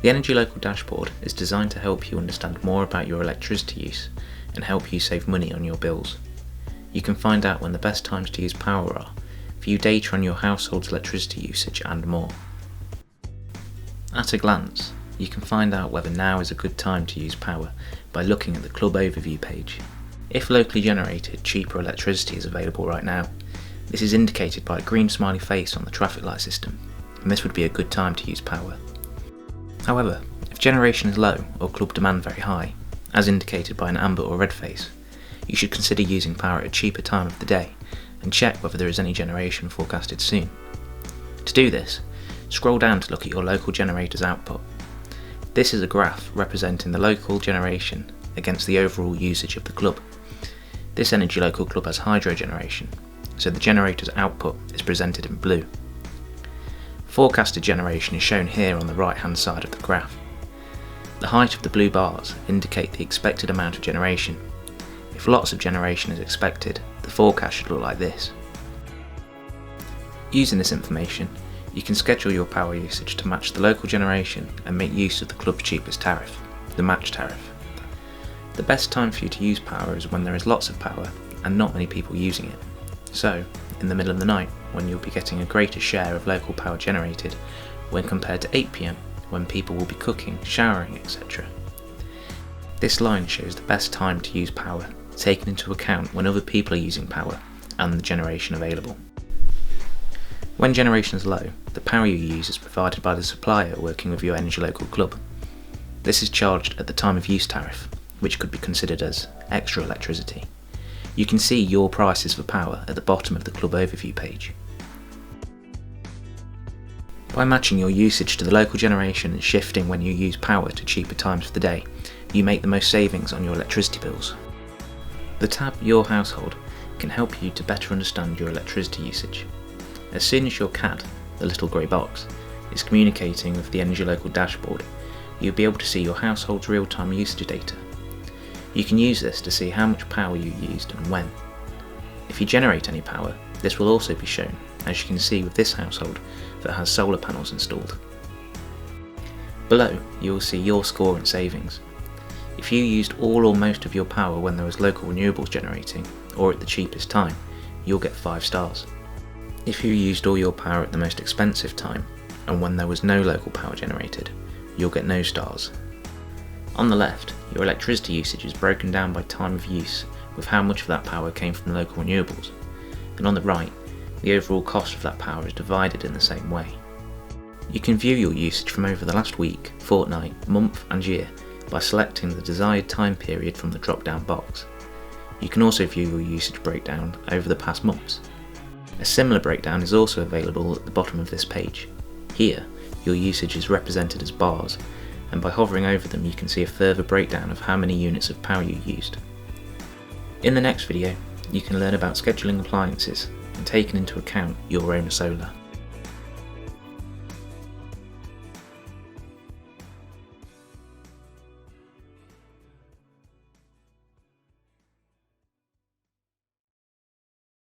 The Energy Local dashboard is designed to help you understand more about your electricity use and help you save money on your bills. You can find out when the best times to use power are, view data on your household's electricity usage and more. At a glance, you can find out whether now is a good time to use power by looking at the Club Overview page. If locally generated, cheaper electricity is available right now, this is indicated by a green smiley face on the traffic light system, and this would be a good time to use power. However, if generation is low or club demand very high, as indicated by an amber or red face, you should consider using power at a cheaper time of the day and check whether there is any generation forecasted soon. To do this, scroll down to look at your local generator's output. This is a graph representing the local generation against the overall usage of the club. This Energy Local club has hydro generation, so the generator's output is presented in blue. Forecasted generation is shown here on the right hand side of the graph. The height of the blue bars indicate the expected amount of generation. If lots of generation is expected, the forecast should look like this. Using this information, you can schedule your power usage to match the local generation and make use of the club's cheapest tariff, the match tariff. The best time for you to use power is when there is lots of power and not many people using it. So, in the middle of the night, when you'll be getting a greater share of local power generated when compared to 8 PM, when people will be cooking, showering, etc. This line shows the best time to use power, taking into account when other people are using power and the generation available. When generation is low, the power you use is provided by the supplier working with your Energy Local club. This is charged at the time of use tariff, which could be considered as extra electricity. You can see your prices for power at the bottom of the Club Overview page. By matching your usage to the local generation and shifting when you use power to cheaper times of the day, you make the most savings on your electricity bills. The tab Your Household can help you to better understand your electricity usage. As soon as your CAD, the little grey box, is communicating with the Energy Local dashboard, you'll be able to see your household's real-time usage data. You can use this to see how much power you used and when. If you generate any power, this will also be shown, as you can see with this household that has solar panels installed. Below, you will see your score and savings. If you used all or most of your power when there was local renewables generating, or at the cheapest time, you'll get 5 stars. If you used all your power at the most expensive time, and when there was no local power generated, you'll get no stars. On the left, your electricity usage is broken down by time of use with how much of that power came from local renewables, and on the right, the overall cost of that power is divided in the same way. You can view your usage from over the last week, fortnight, month and year by selecting the desired time period from the drop-down box. You can also view your usage breakdown over the past months. A similar breakdown is also available at the bottom of this page. Here, your usage is represented as bars, and by hovering over them you can see a further breakdown of how many units of power you used. In the next video, you can learn about scheduling appliances and taking into account your own solar.